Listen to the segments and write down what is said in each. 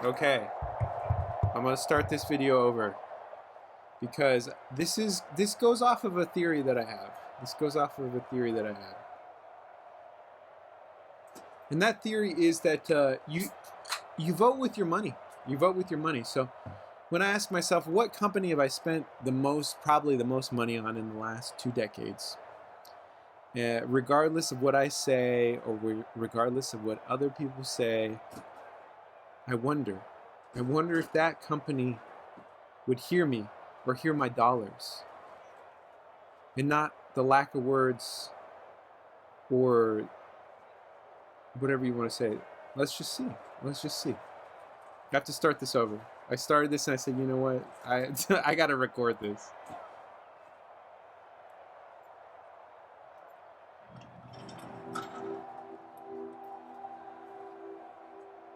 Okay, I'm gonna start this video over because this goes off of a theory that I have. And that theory is that you vote with your money. So when I ask myself, what company have I spent probably the most money on in the last 2 decades? Regardless of what I say or regardless of what other people say, I wonder if that company would hear me or hear my dollars and not the lack of words or whatever you want to say. Let's just see. I have to start this over. I started this and I said, you know what? I got to record this.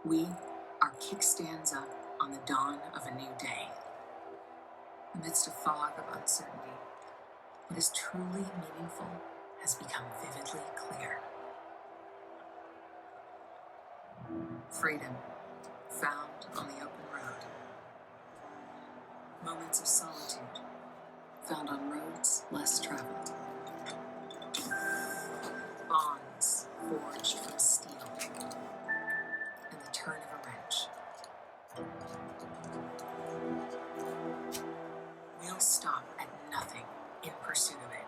We are kickstands up on the dawn of a new day. Amidst a fog of uncertainty, what is truly meaningful has become vividly clear. Freedom found on the open road. Moments of solitude found on roads less traveled. Bonds forged from steel and the turn of a wrench. We'll stop at nothing in pursuit of it.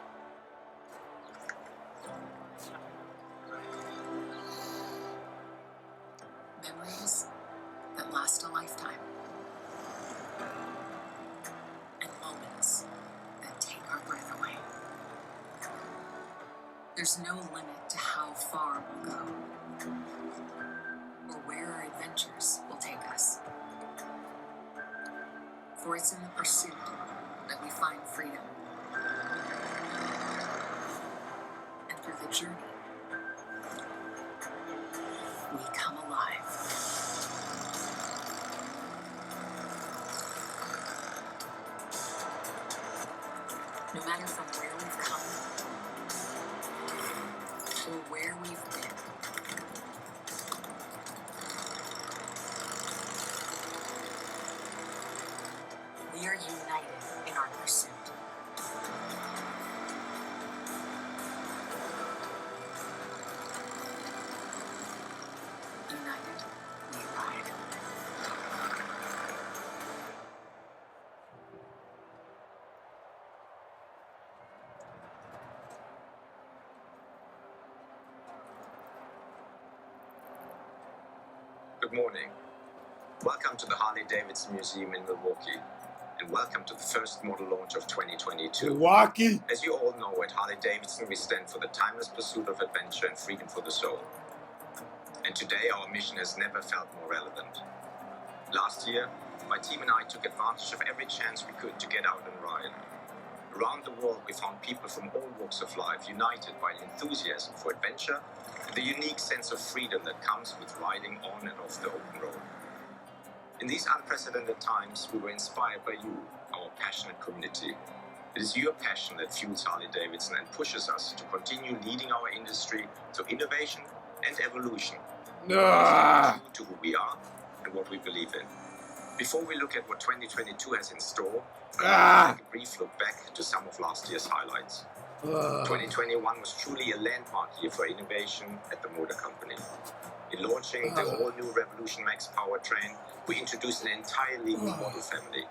Memories that last a lifetime. And moments that take our breath away. There's no limit to how far we'll go, or where our adventures will take us. For it's in the pursuit that we find freedom. And through the journey, we come alive. No matter from where we've come or where we've been, we are united in our pursuit. United, we ride. Good morning. Welcome to the Harley-Davidson Museum in Milwaukee, and welcome to the first model launch of 2022. Milwaukee! As you all know, at Harley-Davidson we stand for the timeless pursuit of adventure and freedom for the soul. And today our mission has never felt more relevant. Last year, my team and I took advantage of every chance we could to get out and ride. Around the world we found people from all walks of life united by an enthusiasm for adventure and the unique sense of freedom that comes with riding on and off the open road. In these unprecedented times, we were inspired by you, our passionate community. It is your passion that fuels Harley-Davidson and pushes us to continue leading our industry to innovation and evolution. True to who we are and what we believe in. Before we look at what 2022 has in store, I'll take a brief look back to some of last year's highlights. 2021 was truly a landmark year for innovation at the motor company. In launching the all-new Revolution Max powertrain, we introduced an entirely new model family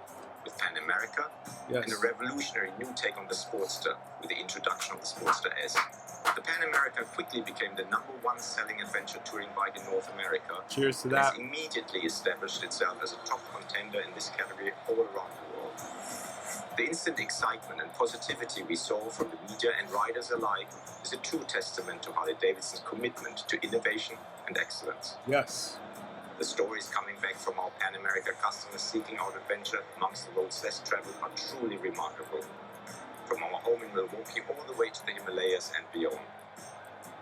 with Pan America and a revolutionary new take on the Sportster with the introduction of the Sportster S. The Pan America quickly became the #1 selling adventure touring bike in North America. Cheers to and that. has immediately established itself as a top contender in this category all around the world. The instant excitement and positivity we saw from the media and riders alike is a true testament to Harley-Davidson's commitment to innovation and excellence. Yes. The stories coming back from our Pan America customers seeking out adventure amongst the roads less traveled are truly remarkable. From our home in Milwaukee all the way to the Himalayas and beyond.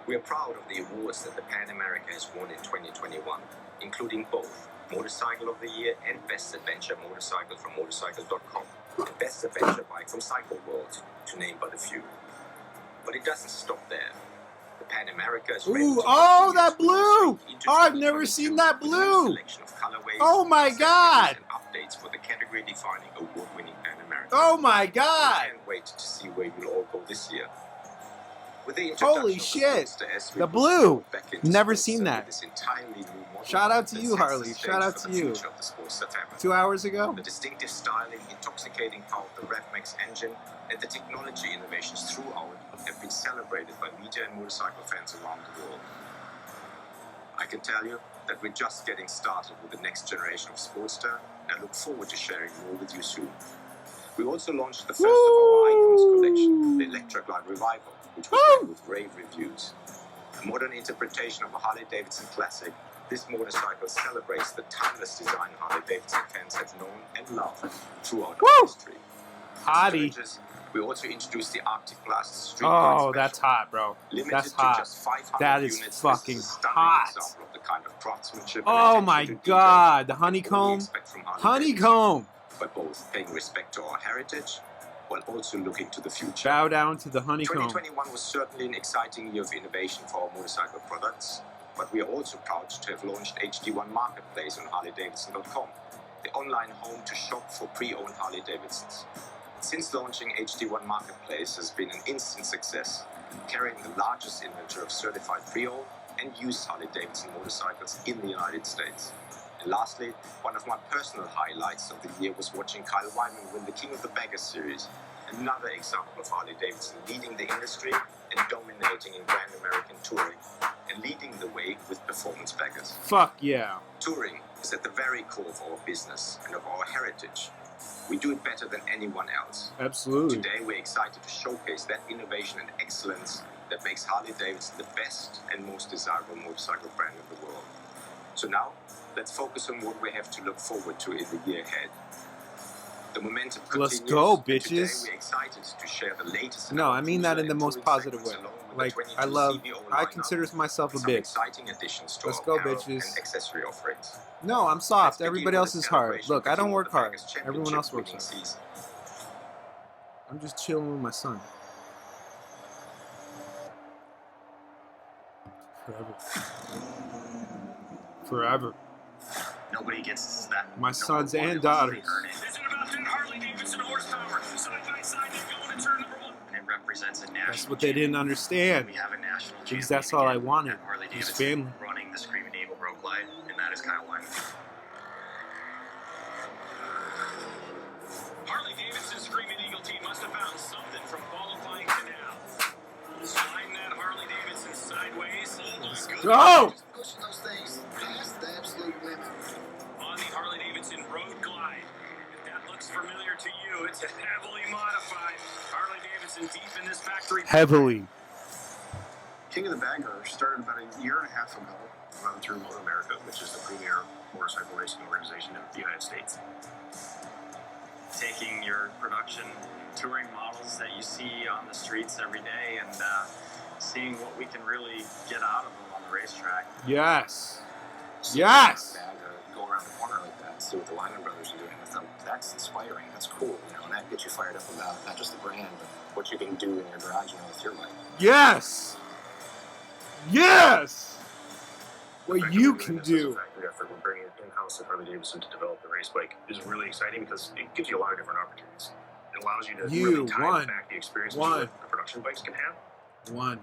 We are proud of the awards that the Pan America has won in 2021, including both Motorcycle of the Year and Best Adventure Motorcycle from Motorcycle.com, and Best Adventure Bike from Cycle World, to name but a few. But it doesn't stop there. The The Pan America is Ooh, oh, that blue! Oh, I've never seen that blue! Oh my god! Updates for the category-defining, award-winning Pan America. Oh my god! I can't wait to see where you'll all go this year. With the Holy shit! The blue! Never seen that. Shout out to you, Harley. Shout out to you. 2 hours ago? The distinctive styling, intoxicating power of the RevMax engine, and the technology innovations throughout have been celebrated by media and motorcycle fans around the world. I can tell you that we're just getting started with the next generation of Sportster, and I look forward to sharing more with you soon. We also launched the first of our Icons collection, the Electra Glide Revival, which was met with rave reviews. A modern interpretation of a Harley-Davidson classic, this motorcycle celebrates the timeless design Harley-Davidson fans have known and loved throughout our history. Hottie. We also introduced the Arctic Blast Street. Oh, that's hot, bro. That's hot. That is fucking hot. Oh my god, the honeycomb. Honeycomb. By both paying respect to our heritage while also looking to the future. Bow down to the honeycomb. 2021 was certainly an exciting year of innovation for our motorcycle products, but we are also proud to have launched HD1 Marketplace on Harley-Davidson.com, the online home to shop for pre-owned Harley-Davidsons. Since launching HD1 Marketplace has been an instant success, carrying the largest inventory of certified pre-owned and used Harley-Davidson motorcycles in the United States. And lastly, one of my personal highlights of the year was watching Kyle Wyman win the King of the Baggers series, another example of Harley-Davidson leading the industry and dominating in Grand American touring, and leading the way with performance baggers. Fuck yeah. Touring is at the very core of our business and of our heritage. We do it better than anyone else. Absolutely. Today we're excited to showcase that innovation and excellence that makes Harley-Davidson the best and most desirable motorcycle brand in the world. So now, let's focus on what we have to look forward to in the year ahead. The momentum continues. Let's go, Today bitches. we're excited to share the latest. No, I mean that in the most positive way. Like, I consider myself a bitch. Let's go, bitches. And accessory offerings. No, I'm soft. Everybody else is hard. Look, I don't work hard. Everyone else works hard. I'm just chilling with my son. Forever. Nobody gets that. My sons and daughters. Isn't about that Harley-Davidson horsepower. Side by side, they go into turn number 1. And it represents a national. That's what they didn't understand. We have a national Because that's all I wanted. Was Harley-Davidson family. running the Screaming Eagle Road Glide, and that is Kyle Wyman. Harley-Davidson Screaming Eagle team must have found something from qualifying to now. Sliding that Harley-Davidson sideways. Let's go! Pushing those things past the absolute limit. On the Harley-Davidson Road Glide. If that looks familiar to you, it's a heavily modified Harley-Davidson deep in this factory. Heavily. King of the Bagger started about a year and a half ago, run through Motor America, which is the premier motorcycle racing organization in the United States. Taking your production touring models that you see on the streets every day and seeing what we can really get out of them on the racetrack. Yes. Yes. Go around the corner like that and see what the Lyman brothers are doing with them. That's inspiring. That's cool. You know, and that gets you fired up about not just the brand, but what you can do in your garage, you know, with your bike. Yes. Yes. What you can do. Factory effort we're bringing in-house at Harley-Davidson to develop the race bike is really exciting because it gives you a lot of different opportunities. It allows you to really tie back the experiences that the production bikes can have.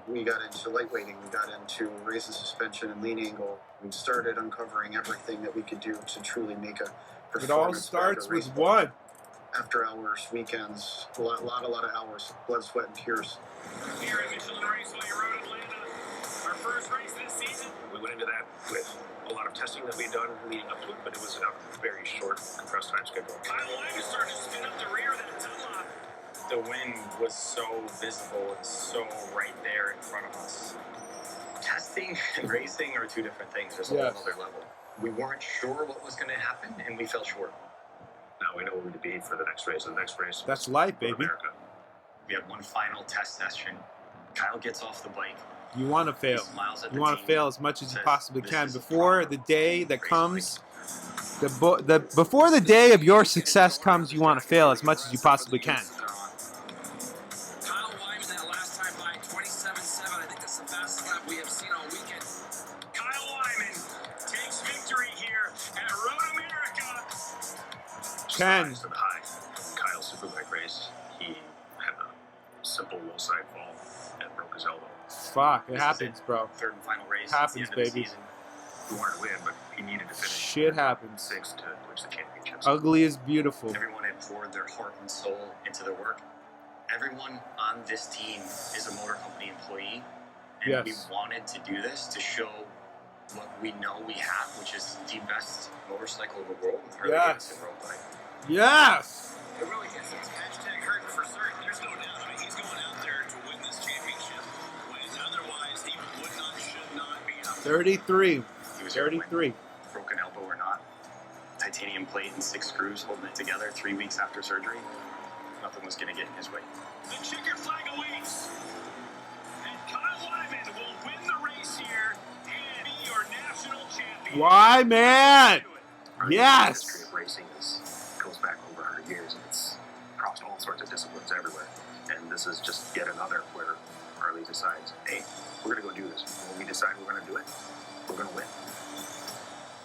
We got into lightweighting, we got into race and suspension and lean angle. We started uncovering everything that we could do to truly make a performance. It all starts with one. After hours, weekends, a lot of hours, blood, sweat, and tears. Here at Michelin Raceway Road, Atlanta, our first race this season. We went into that with a lot of testing that we'd done leading up to it, but it was in a very short, compressed time schedule. Kyle Wyman started to spin up the rear of that Dunlop. The wind was so visible and so right there in front of us. Testing and racing are two different things. There's a whole other level. We weren't sure what was going to happen, and we fell short. Now we know where to be for the next race. The next race. That's life, baby. America. We had one final test session. Kyle gets off the bike. You want to fail. You want to fail as much as you possibly can before the day that comes. Before the day of your success comes, you want to fail as much as you possibly can. Kyle Wyman that last time by 27.7. I think that's the fastest lap Just 10. rise to the high. Kyle Superbike race, he had a simple low side fall and broke his elbow. Fuck, it happens, bro. Third and final race. Happens, at the end of the baby. season. He wanted to win, but he needed to finish. Shit happens. 6 to clinch the championships. Ugly is beautiful. Everyone had poured their heart and soul into their work. Everyone on this team is a motor company employee, and Yes. we wanted to do this to show what we know we have, which is the best motorcycle in the world with Harley-Davidson road bike. Yes! It really gets these hashtag hurting for certain. There's no doubt. I mean, he's going out there to win this championship. When otherwise he would not, should not be out there. 33. He was 33. Broken elbow or not, titanium plate and 6 screws holding it together 3 weeks after surgery. Nothing was going to get in his way. The checker flag awaits. And Kyle Wyman will win the race here and be your national champion. Why, man? The Yes! history of racing goes back over 100 years, and it's across all sorts of disciplines everywhere. And this is just yet another where Harley decides, hey, we're going to go do this. When we decide we're going to do it, we're going to win.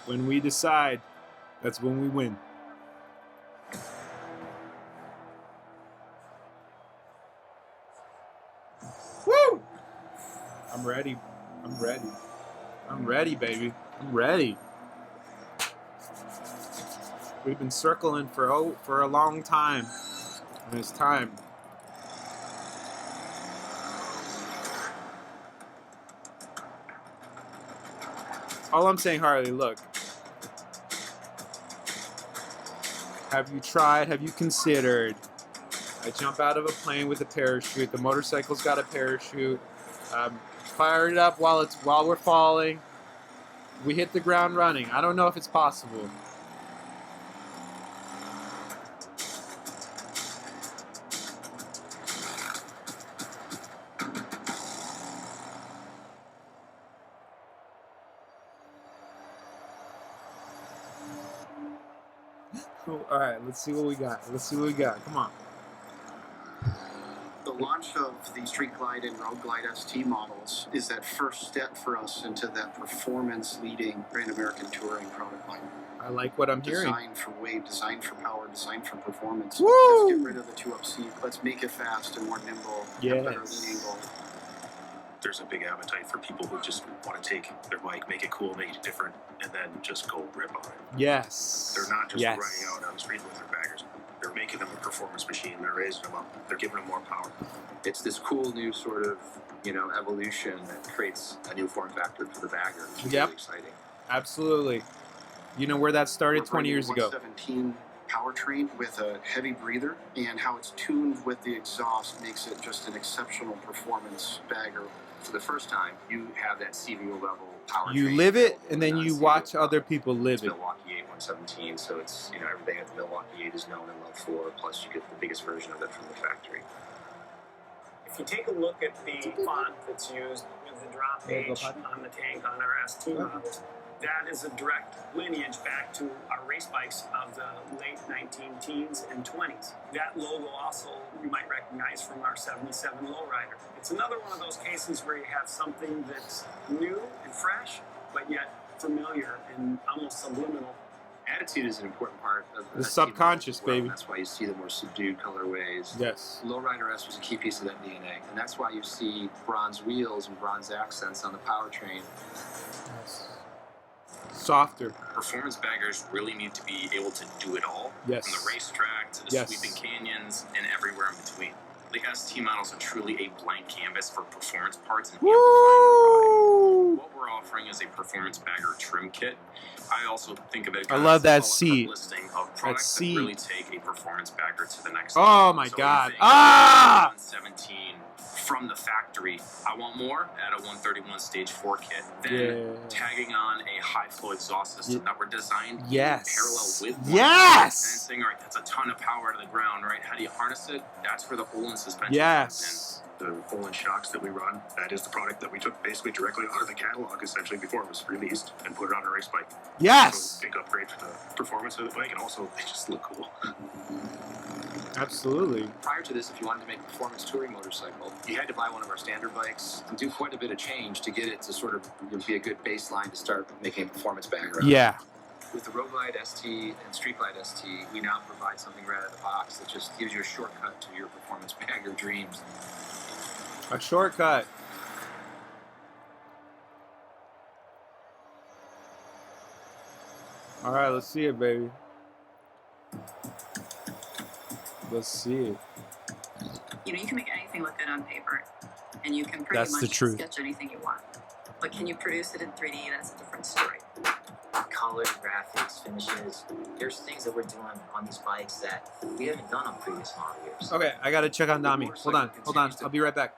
When we decide, that's when we win. Woo! I'm ready. I'm ready. I'm ready, baby. I'm ready. We've been circling for a long time, and it's time. All I'm saying, Harley, look. Have you tried? Have you considered? I jump out of a plane with a parachute. The motorcycle's got a parachute. Fire it up while we're falling. We hit the ground running. I don't know if it's possible. All right, let's see what we got. Let's see what we got. Come on. The launch of the Street Glide and Road Glide ST models is that first step for us into that performance-leading Grand American Touring product line. I like what I'm hearing. Designed for weight, designed for power, designed for performance. Woo! Let's get rid of the two-up seat. Let's make it fast and more nimble. Have better lean angle. There's a big appetite for people who just want to take their bike, make it cool, make it different, and then just go rip on it. Yes. They're not just Yes. running out on the street with their baggers. They're making them a performance machine. They're raising them up. They're giving them more power. It's this cool new sort of, evolution that creates a new form factor for the bagger. It's Yep. really exciting. Absolutely. You know where that started We're 20 years bringing ago. 117 powertrain with a heavy breather, and how it's tuned with the exhaust makes it just an exceptional performance bagger. For the first time, you have that CVO level power. You live it, and then you watch other people live It's it. Milwaukee 8 117, so it's, everything that the Milwaukee 8 is known and loved for, plus you get the biggest version of it from the factory. If you take a look at the font that's used with the drop page on the tank on our ST models, that is a direct lineage back to our race bikes of the late 19-teens and 20s. That logo also you might recognize from our 77 lowrider. It's another one of those cases where you have something that's new and fresh, but yet familiar and almost subliminal. Attitude is an important part of The ST subconscious, as well, baby. and that's why you see the more subdued colorways. Yes. Lowrider S was a key piece of that DNA, and that's why you see bronze wheels and bronze accents on the powertrain. Softer. Performance baggers really need to be able to do it all. Yes. From the racetrack to the Yes. sweeping canyons and everywhere in between. The ST models are truly a blank canvas for performance parts and amplifying the ride. What we're offering is a performance bagger trim kit. I also think of it I as love that a seat. listing of products that seat. really take a performance bagger to the next Oh level. my So God. anything Ah! 117 from the factory. I want more at a 131 stage 4 kit. Then Yeah. tagging on a high flow exhaust system that were designed Yes. parallel with Yes. sensing. All right, that's a ton of power to the ground, right? How do you harness it? That's where the Olin suspension Yes. The Olin shocks that we run, that is the product that we took basically directly out of the catalog, essentially, before it was released, and put it on a race bike. Yes. So big upgrade for the performance of the bike, and also they just look cool. Absolutely. Prior to this, if you wanted to make a performance touring motorcycle, you had to buy one of our standard bikes and do quite a bit of change to get it to sort of be a good baseline to start making a performance bagger out. Yeah. With the Road Glide ST and Street Glide ST, we now provide something right out of the box that just gives you a shortcut to your performance bagger dreams. A shortcut. All right, let's see it, baby. Let's see it. You know, you can make anything look good on paper, and you can pretty much sketch anything you want. But can you produce it in 3D? That's a different story. Color, graphics, finishes. There's things that we're doing on these bikes that we haven't done on previous model years. Okay, I gotta check on Dami. Hold on. I'll be right back.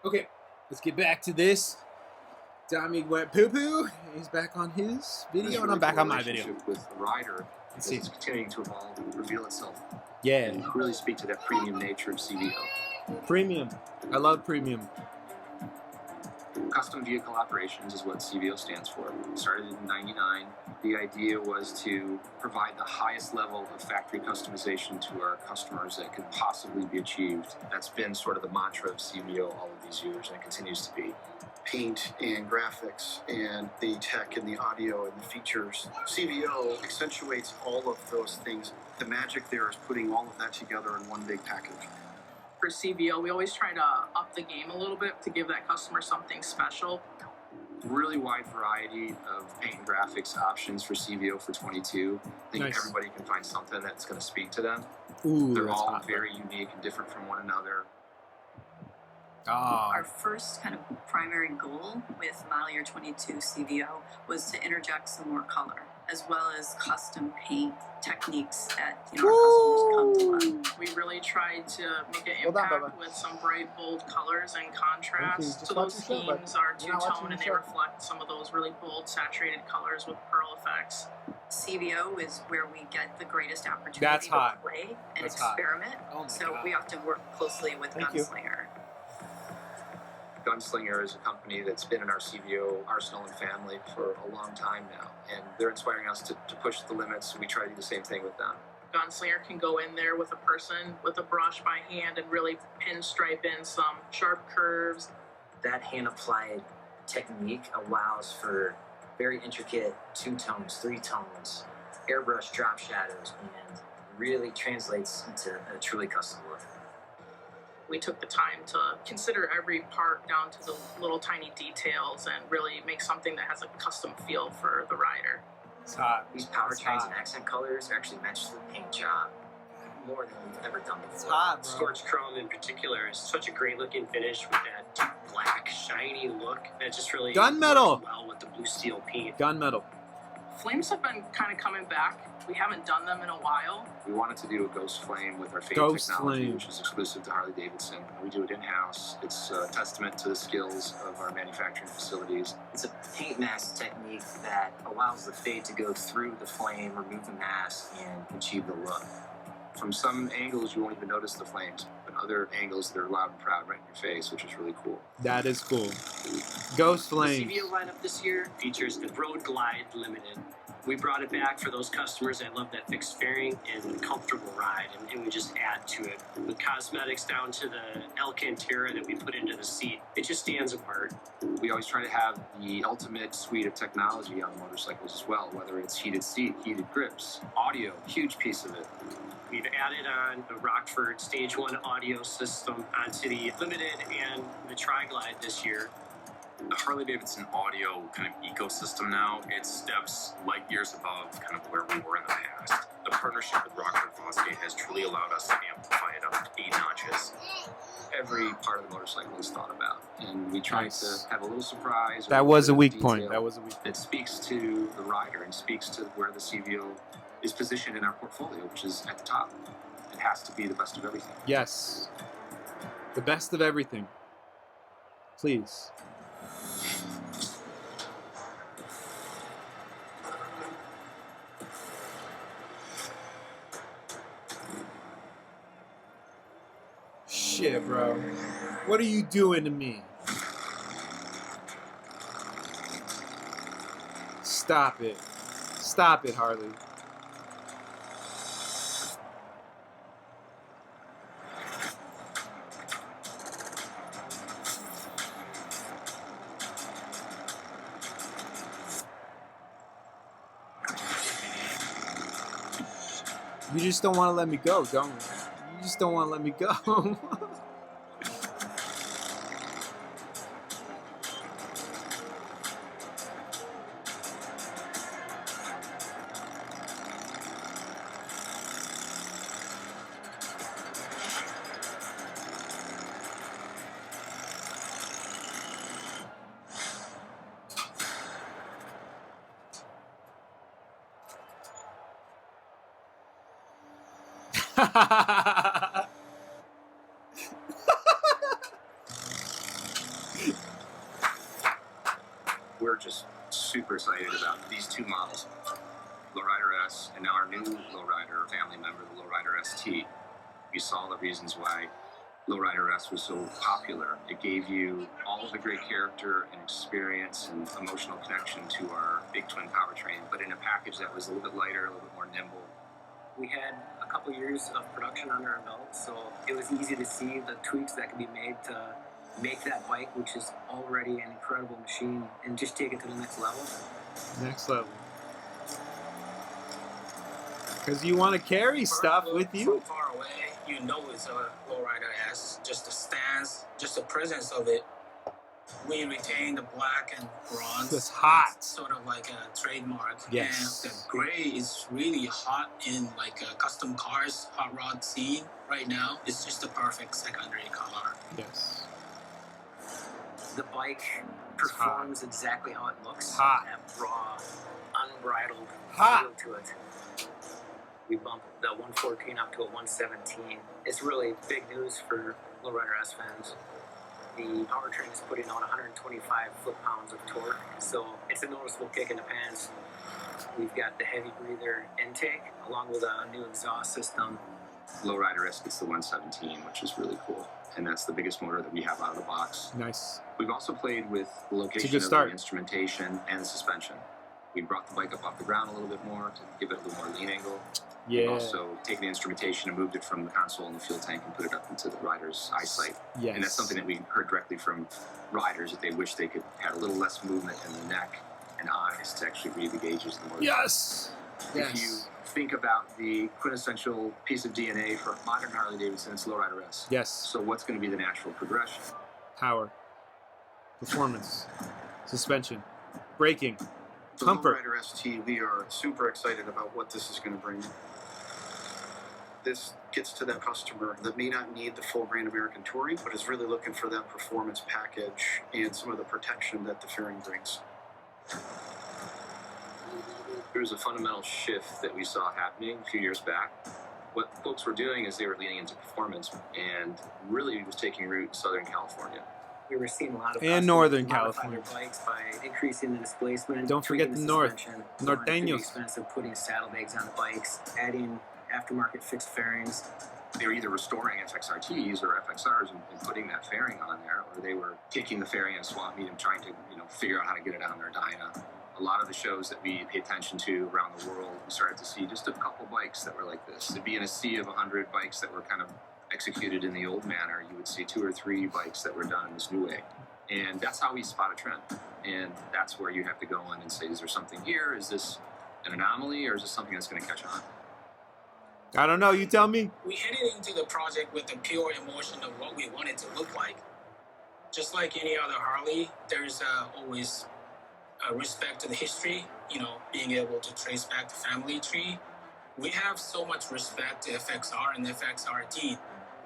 Okay, let's get back to this. Dami went poo-poo. He's back on his video, and I'm back on my video. With the rider, it's continuing to evolve and reveal itself. Yeah. And really speak to that premium nature of CVO. Premium. I love premium. Custom Vehicle Operations is what CVO stands for. It started in '99. The idea was to provide the highest level of factory customization to our customers that could possibly be achieved. That's been sort of the mantra of CVO all of these years, and it continues to be. Paint and graphics and the tech and the audio and the features. CVO accentuates all of those things. The magic there is putting all of that together in one big package. For CVO, we always try to up the game a little bit to give that customer something special. Really wide variety of paint and graphics options for CVO for 22. I think everybody can find something that's going to speak to them. Ooh, they're all very unique and different from one another. Our first kind of primary goal with model year 22 CVO was to interject some more color, as well as custom paint techniques that our customers come to love. We really tried to make an impact with some bright, bold colors and contrast. So those schemes are two-tone, and they reflect some of those really bold, saturated colors with pearl effects. CVO is where we get the greatest opportunity to play and experiment. So we have to work closely with Gunslinger. Gunslinger is a company that's been in our CVO arsenal and family for a long time now, and they're inspiring us to push the limits. We try to do the same thing with them. Gunslinger can go in there with a person with a brush by hand and really pinstripe in some sharp curves. That hand-applied technique allows for very intricate 2 tones, 3 tones, airbrush drop shadows, and really translates into a truly custom look. We took the time to consider every part down to the little tiny details and really make something that has a custom feel for the rider. It's hot. These powertrains and accent colors are actually matched to the paint job more than we've ever done before. It's hot, bro. Scorched chrome in particular is such a great looking finish with that black, shiny look that just really gunmetal works well with the blue steel paint. Gunmetal. Flames have been kind of coming back. We haven't done them in a while. We wanted to do a Ghost Flame with our fade Ghost technology, Flame. which is exclusive to Harley-Davidson. We do it in-house. It's a testament to the skills of our manufacturing facilities. It's a paint mask technique that allows the fade to go through the flame, remove the mask, and achieve the look. From some angles, you won't even notice the flames, but other angles, they're loud and proud right in your face, which is really cool. That is cool. Ghost Flame. The CVO lineup this year features the Road Glide Limited. We brought it back for those customers that love that fixed fairing and comfortable ride, and we just add to it. With cosmetics down to the Alcantara that we put into the seat, it just stands apart. We always try to have the ultimate suite of technology on motorcycles as well, whether it's heated seat, heated grips, audio, huge piece of it. We've added on the Rockford Stage 1 audio system onto the Limited and the Tri-Glide this year. The Harley-Davidson audio kind of ecosystem now, it steps light years above kind of where we were in the past. The partnership with Rockford Fosgate has truly allowed us to amplify it up 8 notches. Every part of the motorcycle is thought about, and we try to have a little surprise. That was a weak point. That was a weak point. It speaks to the rider and speaks to where the CVO is positioned in our portfolio, which is at the top. It has to be the best of everything. Yes. The best of everything. Please. Shit, bro. What are you doing to me? Stop it. Stop it, Harley. You just don't want to let me go, don't you? You just don't want to let me go. We're just super excited about these two models, Lowrider S and now our new Lowrider family member, the Lowrider ST. You saw the reasons why Lowrider S was so popular. It gave you all of the great character and experience and emotional connection to our big twin powertrain, but in a package that was a little bit lighter, a little bit more nimble. We had a couple years of production under our belt, so it was easy to see the tweaks that could be made to make that bike, which is already an incredible machine, and just take it to the next level. Next level. Because you want to carry stuff with you. From far away, you know it's a Lowrider S. Just the stance, just the presence of it. We retain the black and bronze. It's hot. It's sort of like a trademark. Yes. And the gray is really hot in like a custom cars, hot rod scene right now. It's just the perfect secondary color. Yes. The bike performs exactly how it looks. Hot. That raw, unbridled Hot. feel to it. We bumped the 114 up to a 117. It's really big news for Lowrider S fans. The powertrain is putting out 125 foot-pounds of torque, so it's a noticeable kick in the pants. We've got the heavy breather intake, along with a new exhaust system. Lowrider S gets the 117, which is really cool. And that's the biggest motor that we have out of the box. Nice. We've also played with the location of the instrumentation and the suspension. We brought the bike up off the ground a little bit more to give it a little more lean angle. Yeah. We've also taken the instrumentation and moved it from the console and the fuel tank and put it up into the rider's eyesight. Yes. And that's something that we heard directly from riders, that they wish they could have a little less movement in the neck and eyes to actually read the gauges of the motor. Yes. If you think about the quintessential piece of DNA for modern Harley-Davidson, it's Lowrider S. Yes. So what's going to be the natural progression? Power. Performance. Suspension. Braking. The Comfort. Lowrider ST, we are super excited about what this is going to bring. This gets to that customer that may not need the full Grand American Touring, but is really looking for that performance package and some of the protection that the fairing brings. There was a fundamental shift that we saw happening a few years back. What folks were doing is they were leaning into performance, and really it was taking root in Southern California. We were seeing a lot of and Northern modify California their bikes by increasing the displacement. Don't forget the North. Norteños. Norteños. Expensive putting saddlebags on the bikes, adding aftermarket fixed fairings. They were either restoring FXRTs or FXRs and putting that fairing on there, or they were taking the fairing and swap meet and trying to figure out how to get it on their dyno. A lot of the shows that we pay attention to around the world, we started to see just a couple bikes that were like this. To be in a sea of 100 bikes that were kind of executed in the old manner, you would see 2 or 3 bikes that were done in this new way. And that's how we spot a trend. And that's where you have to go in and say, is there something here? Is this an anomaly, or is this something that's going to catch on? I don't know, you tell me. We headed into the project with the pure emotion of what we wanted to look like. Just like any other Harley, there's always respect to the history, being able to trace back the family tree. We have so much respect to FXR and FXRT.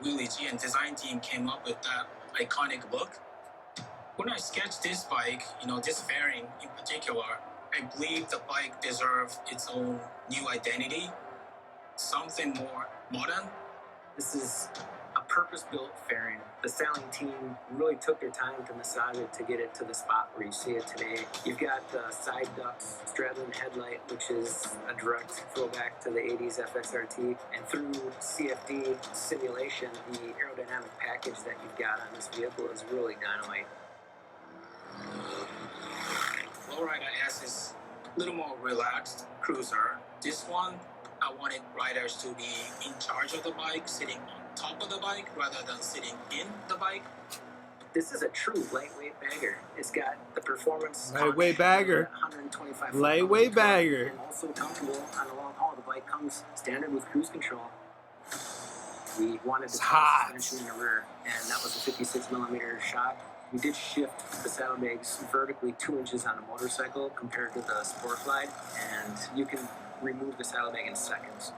Willie G and design team came up with that iconic look. When I sketched this bike, this fairing in particular, I believe the bike deserves its own new identity, something more modern. This is a purpose-built fairing. The styling team really took their time to massage it to get it to the spot where you see it today. You've got the side ducts, straddling headlight, which is a direct throwback to the 80s FXRT. And through CFD simulation, the aerodynamic package that you've got on this vehicle is really dynamite. Lowrider S is a little more relaxed cruiser. This one, I wanted riders to be in charge of the bike, sitting on top of the bike rather than sitting in the bike. This is a true lightweight bagger. It's got the performance. Lightweight bagger. 125. Lightweight bagger. And also comfortable on the long haul. The bike comes standard with cruise control. We wanted the suspension in the rear, and that was a 56mm shock. We did shift the saddlebags vertically 2 inches on a motorcycle compared to the Sportglide, and you can remove the saddlebag in seconds.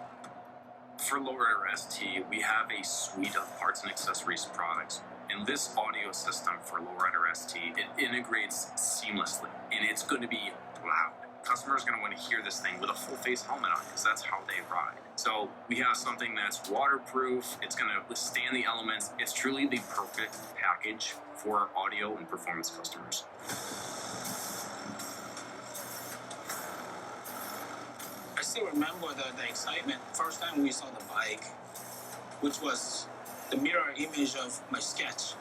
For Lowrider ST, we have a suite of parts and accessories products. And this audio system for Lowrider ST, it integrates seamlessly, and it's going to be loud. Customers are going to want to hear this thing with a full face helmet on, because that's how they ride. So we have something that's waterproof, it's going to withstand the elements. It's truly the perfect package for audio and performance customers. I still remember the excitement first time we saw the bike, which was the mirror image of my sketch.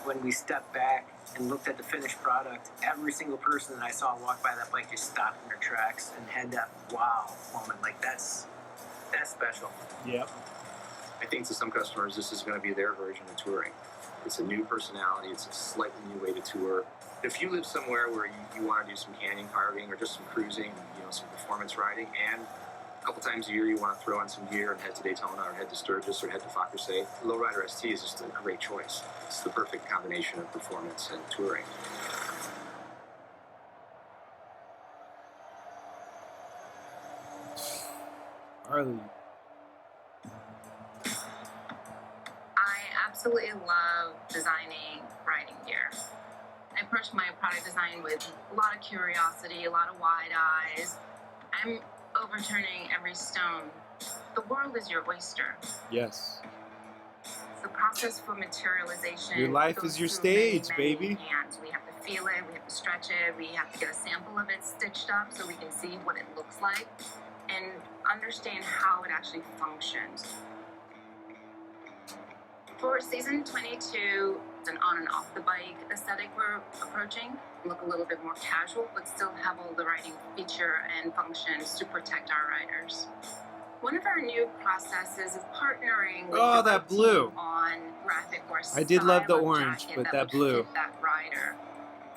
When we stepped back and looked at the finished product, every single person that I saw walk by that bike just stopped in their tracks and had that wow moment. Like that's special. Yep. I think to some customers, this is going to be their version of touring. It's a new personality. It's a slightly new way to tour. If you live somewhere where you want to do some canyon carving or just some cruising, some performance riding, and a couple times a year you want to throw on some gear and head to Daytona or head to Sturgis or head to Fakirse, Lowrider ST is just a great choice. It's the perfect combination of performance and touring. Harley. I absolutely love designing riding gear. I approach my product design with a lot of curiosity, a lot of wide eyes. I'm overturning every stone. The world is your oyster. Yes. The process for materialization. Your life is your stage, many baby. Hands. We have to feel it, we have to stretch it, we have to get a sample of it stitched up so we can see what it looks like and understand how it actually functions. For season 22, it's an on and off the bike aesthetic we're approaching. Look a little bit more casual, but still have all the riding feature and functions to protect our riders. One of our new processes is partnering with that blue on graphic or I did love the style of orange, jacket but that would blue. fit that rider.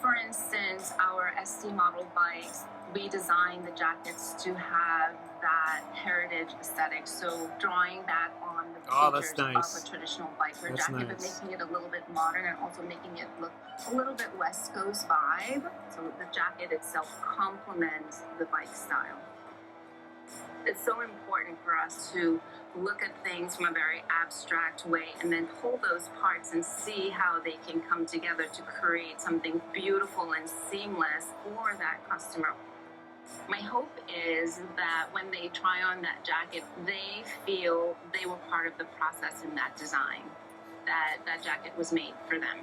For instance, our ST model bikes, we designed the jackets to have that heritage aesthetic, so drawing back on the features nice. of a traditional biker That's jacket, nice. but making it a little bit modern and also making it look a little bit West Coast vibe. So the jacket itself complements the bike style. It's so important for us to look at things from a very abstract way and then pull those parts and see how they can come together to create something beautiful and seamless for that customer. My hope is that when they try on that jacket, they feel they were part of the process in that design, that that jacket was made for them.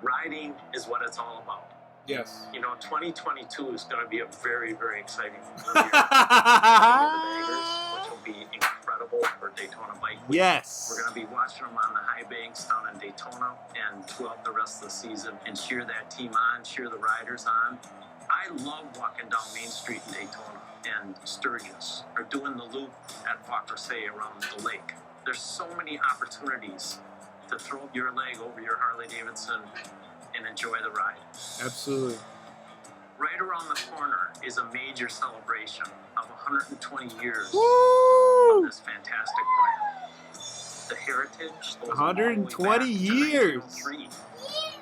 Riding is what it's all about. Yes. You know, 2022 is going to be a very, very exciting year. Which will be incredible for Daytona Bike Week. Yes. We're going to be watching them on the high banks down in Daytona and throughout the rest of the season and cheer that team on, cheer the riders on. I love walking down Main Street in Daytona and Sturgis, or doing the loop at Vaucluse around the lake. There's so many opportunities to throw your leg over your Harley-Davidson and enjoy the ride. Absolutely. Right around the corner is a major celebration of 120 years of this fantastic brand. The heritage goes 120 years.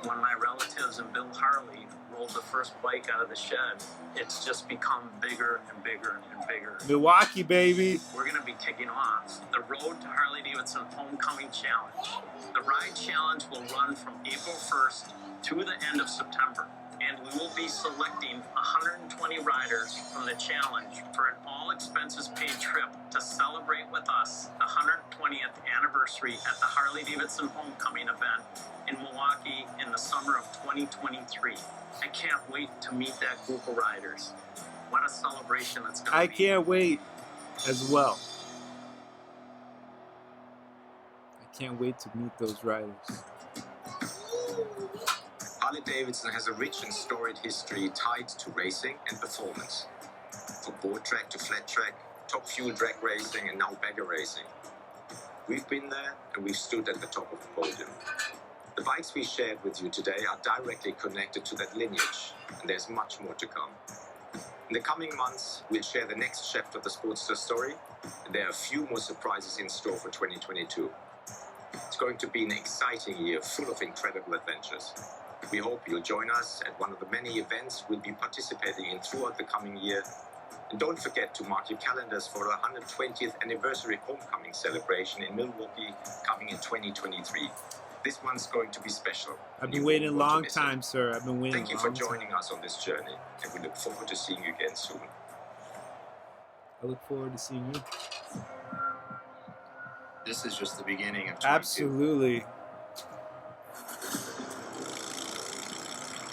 When my relatives and Bill Harley rolled the first bike out of the shed, it's just become bigger and bigger and bigger. Milwaukee, baby. We're going to be kicking off the Road to Harley-Davidson Homecoming Challenge. The Ride Challenge will run from April 1st to the end of September, and we will be selecting 120 riders from the challenge for an all-expenses-paid trip to celebrate with us the 120th anniversary at the Harley-Davidson Homecoming event in Milwaukee in the summer of 2023. I can't wait to meet that group of riders. What a celebration it's going to be. I can't wait as well. I can't wait to meet those riders. Harley-Davidson has a rich and storied history tied to racing and performance. From board track to flat track, top fuel drag racing, and now bagger racing. We've been there and we've stood at the top of the podium. The bikes we shared with you today are directly connected to that lineage, and there's much more to come. In the coming months, we'll share the next chapter of the Sportster story, and there are a few more surprises in store for 2022. It's going to be an exciting year full of incredible adventures. We hope you'll join us at one of the many events we'll be participating in throughout the coming year. And don't forget to mark your calendars for the 120th anniversary homecoming celebration in Milwaukee coming in 2023. This one's going to be special. I've been waiting a long time, sir. I've been waiting Thank you for joining us on this journey, and we look forward to seeing you again soon. I look forward to seeing you. This is just the beginning of 22. Absolutely.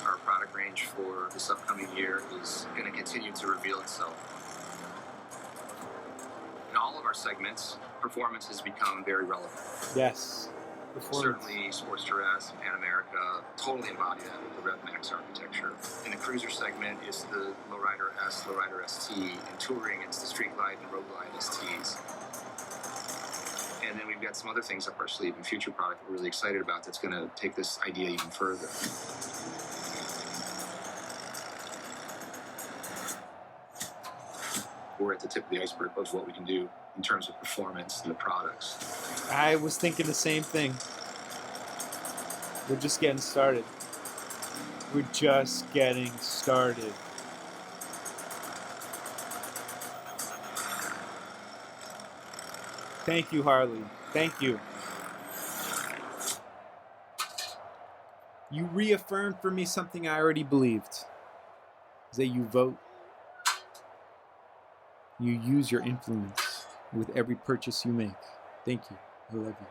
Our product range for this upcoming year is going to continue to reveal itself. In all of our segments, performance has become very relevant. Yes. Certainly, Sportster S and Pan America totally embody that with the Rev Max architecture. In the cruiser segment, it's the Lowrider S, Lowrider ST. In touring, it's the Street Glide and Road Glide STs. And then we've got some other things up our sleeve and future product we're really excited about that's going to take this idea even further. We're at the tip of the iceberg of what we can do in terms of performance and the products. I was thinking the same thing. We're just getting started. We're just getting started. Thank you, Harley. Thank you. You reaffirmed for me something I already believed. Is that you vote. You use your influence with every purchase you make. Thank you. I love you.